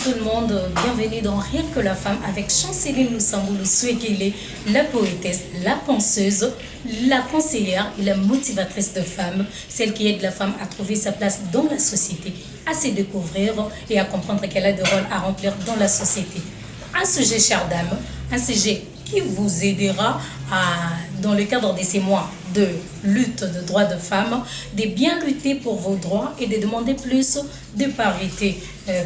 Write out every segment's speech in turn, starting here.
tout le monde, bienvenue dans Rien que la femme avec Chanceline Lusamboulou Swekele, la poétesse, la penseuse, la conseillère et la motivatrice de femmes, celle qui aide la femme à trouver sa place dans la société, à se découvrir et à comprendre qu'elle a des rôles à remplir dans la société. Un sujet, chère dame, un sujet qui vous aidera dans le cadre de ces mois de lutte de droits de femmes, de bien lutter pour vos droits et de demander plus de parité.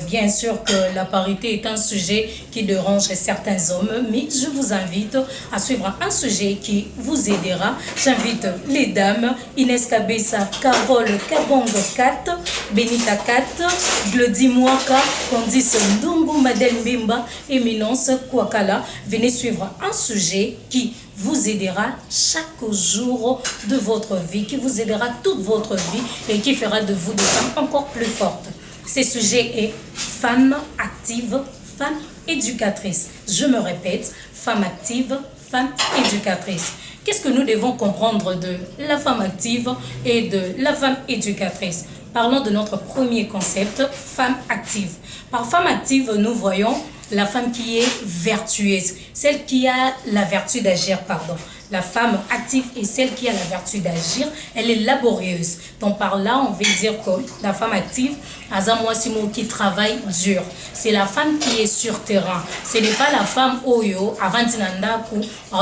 Bien sûr que la parité est un sujet qui dérange certains hommes, mais je vous invite à suivre un sujet qui vous aidera. J'invite les dames, Inès Kabessa, Carole Kabongo 4, Benita 4, Glody Mwaka, Candice Ndungu, Madeleine Bimba, Éminence Kouakala. Venez suivre un sujet qui vous aidera chaque jour de votre vie, qui vous aidera toute votre vie et qui fera de vous des femmes encore plus fortes. Ce sujet est femme active, femme éducatrice. Je me répète, femme active, femme éducatrice. Qu'est-ce que nous devons comprendre de la femme active et de la femme éducatrice? Parlons de notre premier concept, femme active. Par femme active, nous voyons la femme qui est vertueuse, celle qui a la vertu d'agir, pardon. La femme active est celle qui a la vertu d'agir, elle est laborieuse. Donc par là, on veut dire que la femme active, Azamouasimo qui travaille dur. C'est la femme qui est sur terrain. Ce n'est pas la femme Oyo, Avantinandaku,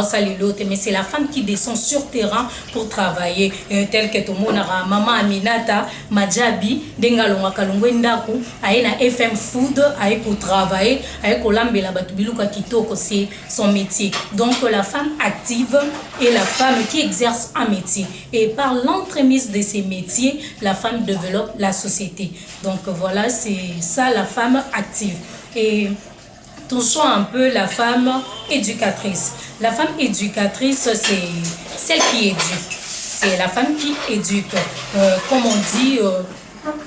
Salilote, mais c'est la femme qui descend sur terrain pour travailler. Tel que tout le monde a, Maman Aminata, Madjabi, Dengalonga Kalungwendaku, Aena FM Food, Ae pour travailler, Ae Kolambela Batubiluka Kitoko, c'est son métier. Donc la femme active est la femme qui exerce un métier. Et par l'entremise de ces métiers, la femme développe la société. Donc voilà, c'est ça la femme active. Et touchons un peu la femme éducatrice. La femme éducatrice, c'est celle qui éduque. C'est la femme qui éduque. Comme on dit,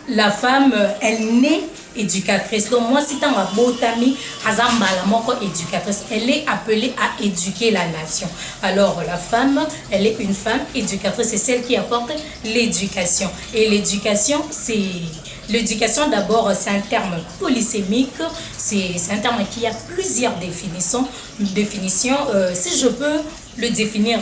la femme, elle naît éducatrice. Donc moi, si tu as botami, azambala moko éducatrice, elle est appelée à éduquer la nation. Alors la femme, elle est une femme éducatrice, c'est celle qui apporte l'éducation. Et l'éducation, c'est l'éducation d'abord, c'est un terme polysémique, c'est un terme qui a plusieurs définitions. Si je peux le définir,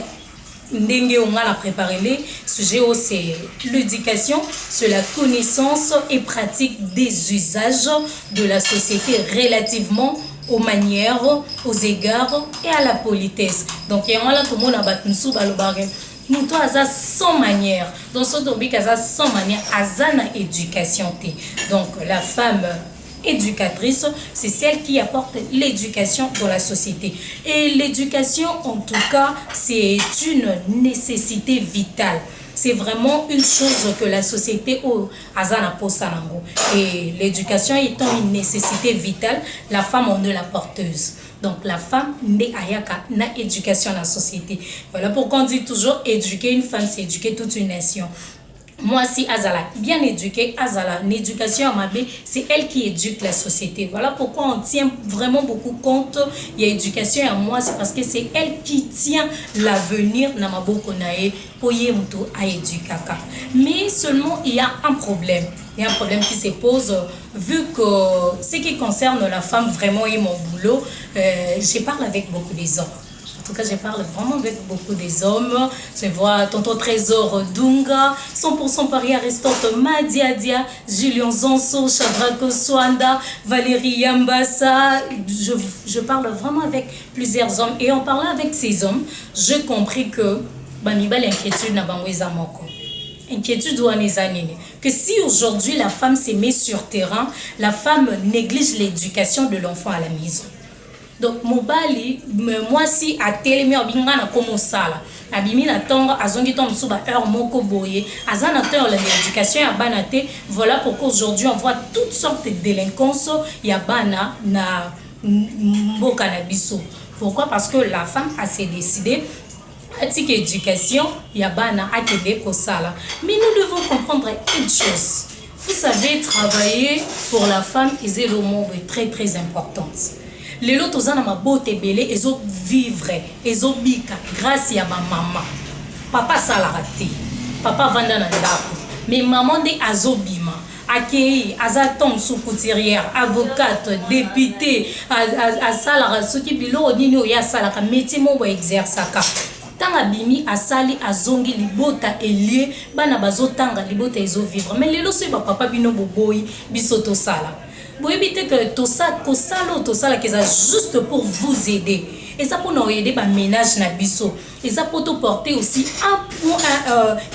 on a préparé les sujets, c'est l'éducation, c'est la connaissance et pratique des usages de la société relativement aux manières, aux égards et à la politesse. Donc, il y a tout le monde nous avons sans manière. Donc, ce topic a sans manière, azana éducation. Donc, la femme éducatrice, c'est celle qui apporte l'éducation dans la société. Et l'éducation, en tout cas, c'est une nécessité vitale. C'est vraiment une chose que la société azana posanango. Et l'éducation étant une nécessité vitale, la femme en est la porteuse. Donc la femme n'est ayaka na éducation dans la société. Voilà pourquoi on dit toujours éduquer une femme, c'est éduquer toute une nation. Moi, si Azala, bien éduquée, Azala, une éducation à Mabé, c'est elle qui éduque la société. Voilà pourquoi on tient vraiment beaucoup compte. Il y a éducation à moi, c'est parce que c'est elle qui tient l'avenir na maboko nae pour yemuto à éducaka. Mais seulement, il y a un problème. Il y a un problème qui se pose, vu que ce qui concerne la femme vraiment et mon boulot, je parle avec beaucoup des hommes. En tout cas, je parle vraiment avec beaucoup des hommes. Je vois Tonton Trésor Dunga, 100% Paris Aristante, Madia Dia, Julien Zonso, Shadrako Swanda, Valérie Yambassa. Je parle vraiment avec plusieurs hommes. Et en parlant avec ces hommes, j'ai compris que l'inquiétude n'a pas inquiétude que si aujourd'hui la femme se met sur terrain, la femme néglige l'éducation de l'enfant à la maison. Donc mobali moi si a télémi obinga na komo sala abimi na tongo azongi to msuba heure moko boye azana teur l'éducation ya bana te. Voilà pourquoi aujourd'hui on voit toutes sortes de délinquances ya bana na mboka na biso. Pourquoi? Parce que la femme a s'est décidé pratique éducation ya bana a kede ko sala. Mais nous devons comprendre une chose. Vous savez, travailler pour la femme est le mot très très importante. Les lots aux ma beauté belé, ils ont vivre, ils ont bika grâce à ma maman. Papa salarate, papa vanda na ndako, mais maman de azobima. accueilli azatom sous couturière avocate député à sala soki bilo nini ya sala ka métier mo exerçaka tanga bimi asali azongi libota elie bana bazotanga libota ezo vivre mais lelo so ba papa bino boboyi bisoto sala boyebite que tout ça que ça juste pour vous aider et ça pour nous aider ba ménage na biso et ça pour te porter aussi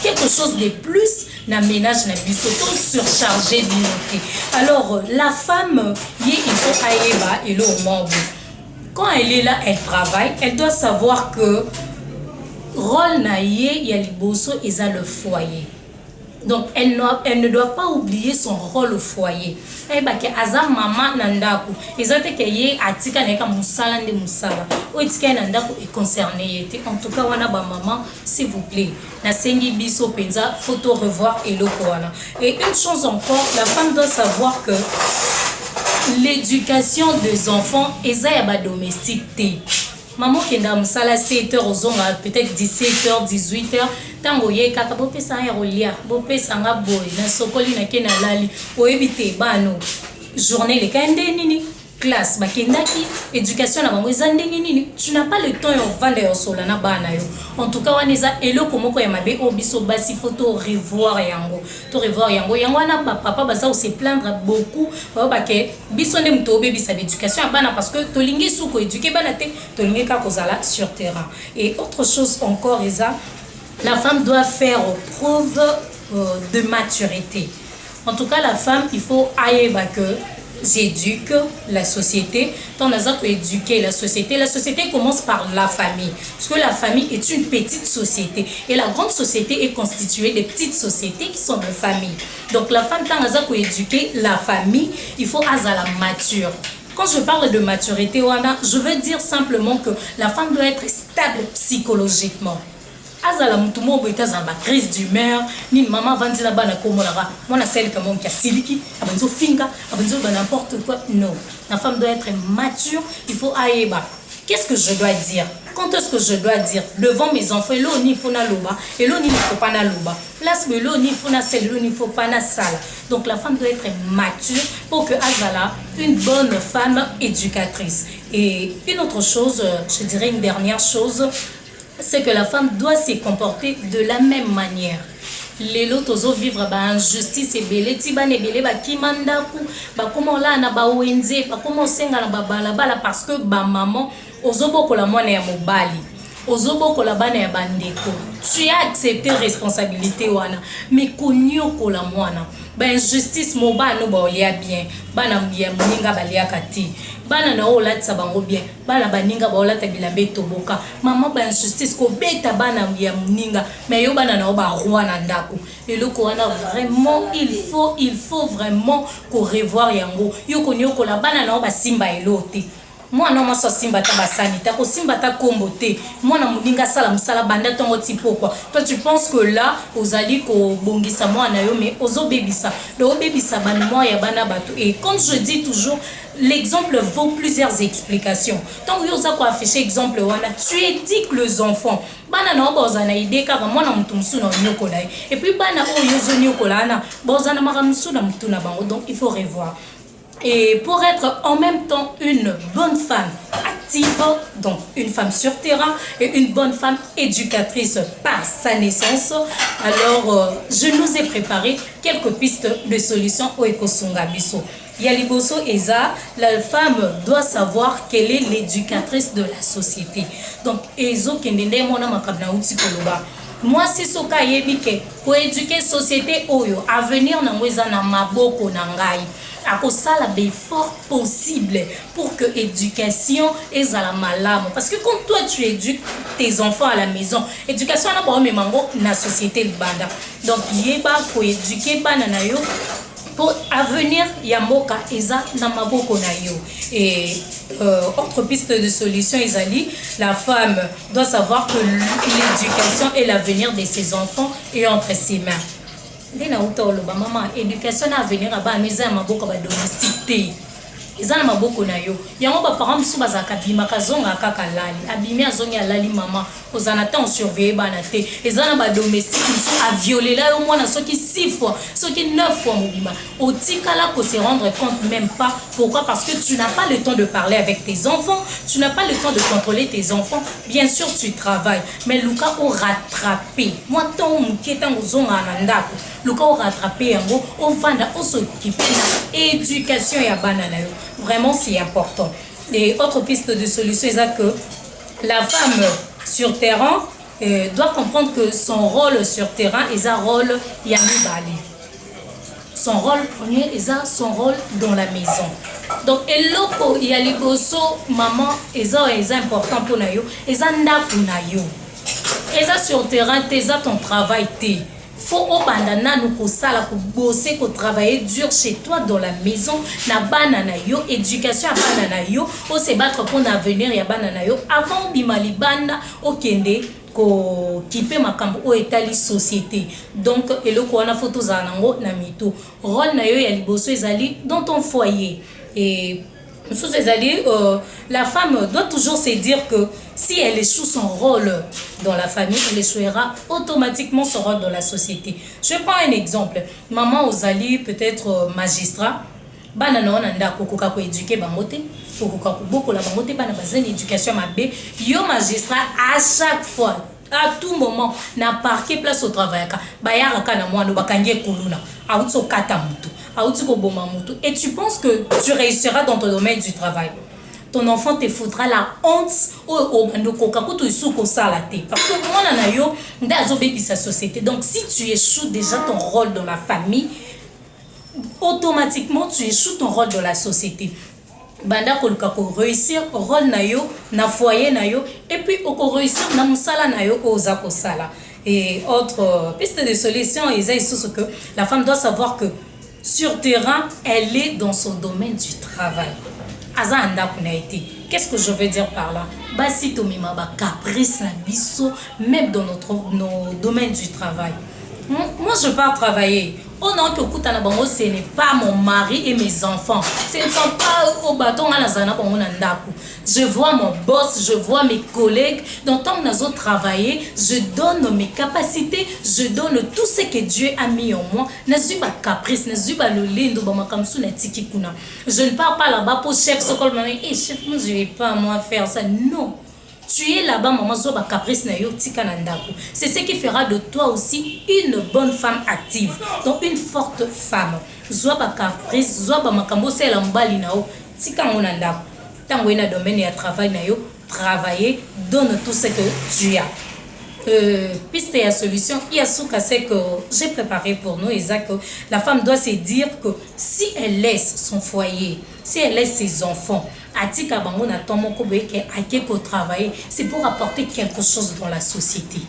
quelque chose de plus na ménage na biso pour surcharger binoté. Alors la femme il faut aïeba et le moment quand elle est là elle travaille elle doit savoir que rôle na il y a liboso et ça le foyer. Donc elle ne doit pas oublier son rôle au foyer. Elle ba ke aza maman nandako. Ezate ke ye atika neka musala nde musala. O etika nandako est concerné était. En tout cas wana ba maman s'il vous plaît. Na sengi biso penza photo revoir et wana. Et une chose encore, la femme doit savoir que l'éducation des enfants eza ya ba domestique. Maman kenda musala 7h aux onga peut-être 17h 18h tango ye kaka bo pesa ya rolia bo pesa nga boy na sokoli na kena lali o ebite bano journée le kende nini classe bakendaki éducation na bango ezandenge nini tu n'as pas le temps yo vanda yo sola na bana yo en tout cas waneza eloko moko ya mabe obiso basi photo revoir yango na papa baza se plaindre beaucoup ba ke biso ne mto bebisa l'éducation ya bana parce que tolingi suko éduquer bana te tolingi ka kozala sur terrain. Et autre chose encore eza la femme doit faire preuve de maturité. En tout cas la femme il faut aïeba que j'éduque la société. Tant qu'on éduquer la société commence par la famille. Parce que la famille est une petite société. Et la grande société est constituée de petites sociétés qui sont des familles. Donc la femme, tant qu'on éduquer la famille, il faut la mature. Quand je parle de maturité, je veux dire simplement que la femme doit être stable psychologiquement. Azala mutumo boita zamba crise d'humeur ni maman vandila bana komolaka mona sel comme qui a siliki abanzo finga abanzo n'importe quoi. Non, la femme doit être mature. Il faut aïeba qu'est-ce que je dois dire, quand est-ce que je dois dire devant mes enfants. Lo ni fona loba et lo ni faut pas na loba place mais lo ni fona sel lo ni faut pas na sala. Donc la femme doit être mature pour que azala une bonne femme éducatrice. Et une autre chose, je dirais une dernière chose, c'est que la femme doit se comporter de la même manière. Les lotos vivre ba injustice et belé tiba ne belé ba kimandaku ba comment là na ba wenze ba comment senga na ba bala parce que ba maman ozoboko la mwana ya mobali ozoboko la bana ya bandeko tu as accepté responsabilité wana mais konyoko la mwana ba injustice moba no ba olia bien bana mbia muninga balia kati bana na olatsa bango bien bana baninga ba olata bilambe toboka mama ba injustice ko beta bana mbia muninga mais yo bana na ba roi na ndako eloko wana vraiment il faut vraiment ko revoir yango yo konyoko la bana na ba simba elote. Moi non moi so simba ta basani ta ko simba ta kombote moi na muninga sala musala banda tongo tipoko. Toi tu penses que là ozali ko bongisa moi na yo mais ozo bebisa do bebisa ban moi ya bana bato. Et comme je dis toujours, l'exemple vaut plusieurs explications. Tant que oza ko afficher exemple wana tu éduques les enfants bana na boza na idée ka moi na mutu musu na nyokola et puis bana o yozo nyokola na boza na maramusu na mutu na bango. Donc il faut revoir. Et pour être en même temps une bonne femme active, donc une femme sur terrain et une bonne femme éducatrice par sa naissance, alors je nous ai préparé quelques pistes de solutions au Ekosunga Biso. Yaliboso Eza, la femme doit savoir qu'elle est l'éducatrice de la société. Donc, Ezo Kendende Mona Makabna Utikoloba. Moi, si soka yebike, pour éduquer société oyo, avenir na mweza na maboko na ngai. À cause la l'effort possible pour que l'éducation est à la malade. Parce que quand toi tu éduques tes enfants à la maison, éducation n'a pas même la société banda. Donc il y a pour éduquer banana yo pour avenir yamoka eza na maboko na yo. Et autre piste de solution Isali, la femme doit savoir que l'éducation est l'avenir de ses enfants et entre ses mains. Dès na uta oloba maman éducation à venir à ba maison maboko ba domestique. ezana maboko na yo yango ba parents biso bazaka bima kazonga kaka lali abimi azongi alali mama ozana temps surveiller bana te ezana ba domestique biso a violer là au moins soki 6 fois soki 9 fois mobima otikala ko se rendre compte même pas. Pourquoi? Parce que tu n'as pas le temps de parler avec tes enfants, tu n'as pas le temps de contrôler tes enfants. Bien sûr tu travailles mais luka au rattraper moi tant muketa ngozonga na ndako luka au rattraper yango au vanda au s'occuper na éducation ya banana yo. Vraiment c'est important. Et autre piste de solution c'est que la femme sur terrain doit comprendre que son rôle sur terrain est un rôle yamibali. Son rôle premier est son rôle dans la maison. Donc eloko ya liboso maman est important pour na yo, eza ndaku na yo. Eza sur terrain eza ton travail te. Faut au bandana nous ko sala ko bosser ko travailler dur chez toi dans la maison na banana yo éducation à banana yo o se battre pour l'avenir ya banana yo avant bimali banda o kende ko kipe makambo o etali société. Donc eloko wana photo za nango na mito rôle na yo ya liboso ezali dans ton foyer. Et la femme doit toujours se dire que si elle échoue son rôle dans la famille, elle échouera automatiquement son rôle dans la société. Je prends un exemple. Maman Ozali peut-être magistrat. Banana nanda kokoka ko éduquer bangote, kokoka ko boko la bangote bana bazene éducation mabe. Yo magistrat à chaque fois à tout moment na parquer place au travail ka bayara kana mwando bakangie kuluna autso kata mutu autso boma mutu et tu penses que tu réussiras dans ton domaine du travail. Ton enfant te foutra la honte au bandoko kakutu isuko salate parce que moi na yo ndazo bebi sa société. Donc si tu échoues déjà ton rôle dans la famille, automatiquement tu échoues ton rôle dans la société. Banda koluka ko réussir rôle na yo na foyer na yo et puis ko réussir na musala na yo oza ko sala. Et autre piste de solution c'est ce que la femme doit savoir que sur terrain elle est dans son domaine du travail. Aza anda kuna été. Qu'est-ce que je veux dire par là? Basi to mima ba caprice na biso même dans nos domaines du travail. Moi je pars travailler. Oh non, ce n'est pas mon mari et mes enfants. Ce ne sont pas au bâton à la zana pour mon andaku. Je vois mon boss, je vois mes collègues. Donc, tant que nous avons travaillé, je donne mes capacités, je donne tout ce que Dieu a mis en moi. Je n'ai pas caprice, je n'ai pas le lindo, je ne pars pas là-bas pour chef, chef, moi je ne vais pas moi faire ça. Non. Tu es là-bas, maman, zoba caprice na yo tika na ndako. C'est ce qui fera de toi aussi une bonne femme active. Donc une forte femme. Zoba caprice, zoba makambo c'est la mbali na yo tika mo na ndako. Tango ina domaine ya travail na yo, travailler, donne tout ce que tu as. Piste et solution, il y a ce que j'ai préparé pour nous, Isaac. La femme doit se dire que si elle laisse son foyer, si elle laisse ses enfants, c'est pour apporter quelque chose dans la société.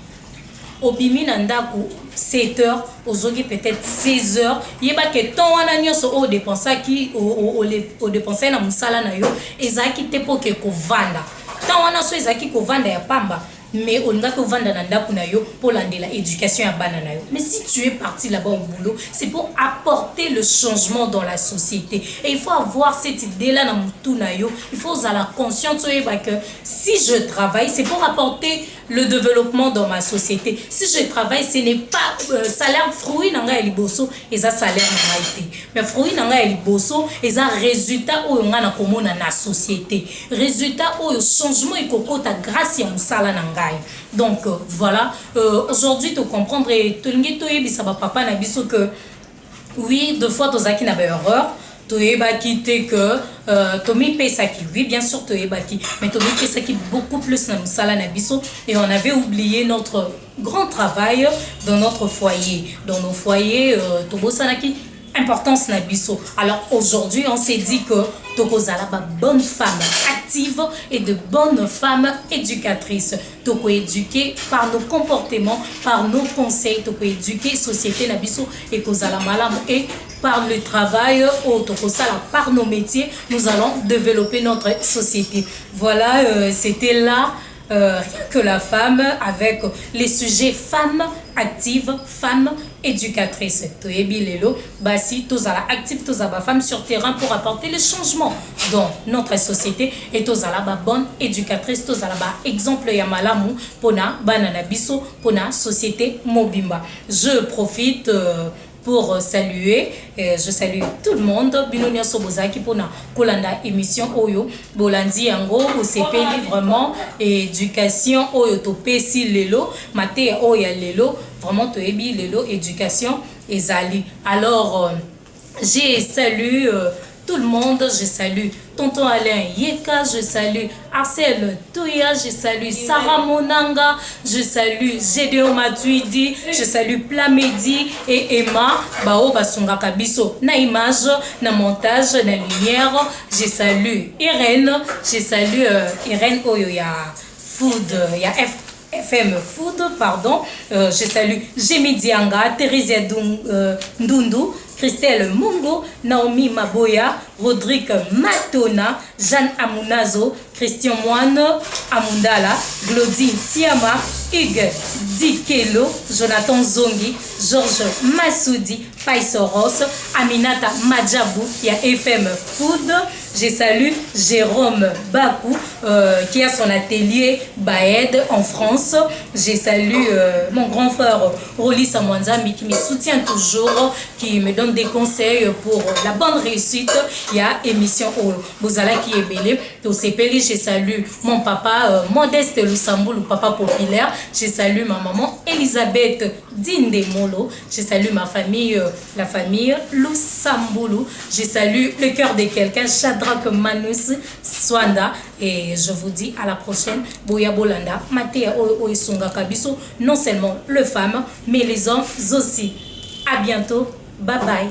Obimi nandaku 7 heures, aujourd'hui peut-être 16 heures, yeba que ton wana nyonso o dépenser qui o dépenser na musala na yo ezaki te pour que ko vanda. Ton wana so ezaki ko vanda ya pamba. Mais on a que vendre pour l'éducation à banana. Mais si tu es parti là-bas au boulot, c'est pour apporter le changement dans la société. Et il faut avoir cette idée-là dans tout nayo. Il faut avoir la conscience que si je travaille, c'est pour apporter le développement dans ma société. Si je travaille, ce n'est pas salaire fruit nanga eliboso et ça salaire nanga. Mais fruit nanga eliboso et ça résultat où on a na na société. Résultat où le changement est kokota grâce à musala nanga. Donc voilà, aujourd'hui tu comprendre et tu papa na biso que oui, deux fois tu as une erreur, tu as quitté que Tommy Pesaki, oui bien sûr tu as baki, mais Tommy Pesaki beaucoup plus na musala na biso et on avait oublié notre grand travail dans notre foyer, dans nos foyers tobosanaki importance na biso. Alors aujourd'hui on s'est dit que tokozala ba bonne femme active et de bonnes femmes éducatrices. Toko éduquer par nos comportements, par nos conseils, toko éduquer société na biso et kozala malam et par le travail au tokosala par nos métiers, nous allons développer notre société. Voilà, c'était là rien que la femme avec les sujets femmes actives, femmes éducatrices. Toyebi lelo, basi tozala active, tozala femme sur terrain pour apporter le changement dans notre société et tozala ba bonne éducatrice, tozala ba exemple ya malamu pona banana biso pona société mobimba. Je profite pour saluer, je salue tout le monde. Binonia Sobozaki pour na kolanda émission Oyo. Bolandi yango, osepeli vraiment éducation Oyo to pesi lelo, mate Oya lelo, vraiment to ebi lelo éducation ezali. Alors j'ai salué tout le monde, je salue Tonton Alain Yeka, je salue Arcel Touya, je salue Sarah Monanga, je salue Gédéon Matuidi, je salue Plamedi et Emma, Bao Basunga Kabiso, na image, na montage, na lumière, je salue Irène, je salue Irène Oyo ya Food, ya FM Food, pardon, je salue Jimmy Dianga, Thérèse Ndundu, Christelle Mungo, Naomi Maboya, Rodrigue Matona, Jeanne Amunazo, Christian Moine Amundala, Glodine Siama, Hugues Dikelo, Jonathan Zongi, Georges Massoudi, Paisoros, Aminata Madjabou, il y a FM Food. Je salue Jérôme Bakou qui a son atelier Baed en France. Je salue mon grand frère Roli Samwanzambi qui me soutient toujours, qui me donne des conseils pour la bonne réussite. Il y a émission Bozala qui est belé. Je salue mon papa Modeste Lusamboulou, papa populaire. Je salue ma maman Elisabeth Dindemolo. Je salue ma famille, la famille Lusamboulou. Je salue le cœur de quelqu'un, Shadrach Manus Swanda. Et je vous dis à la prochaine. Boya Bolanda, Matea Oesunga Kabiso. Non seulement les femmes, mais les hommes aussi. À bientôt. Bye bye.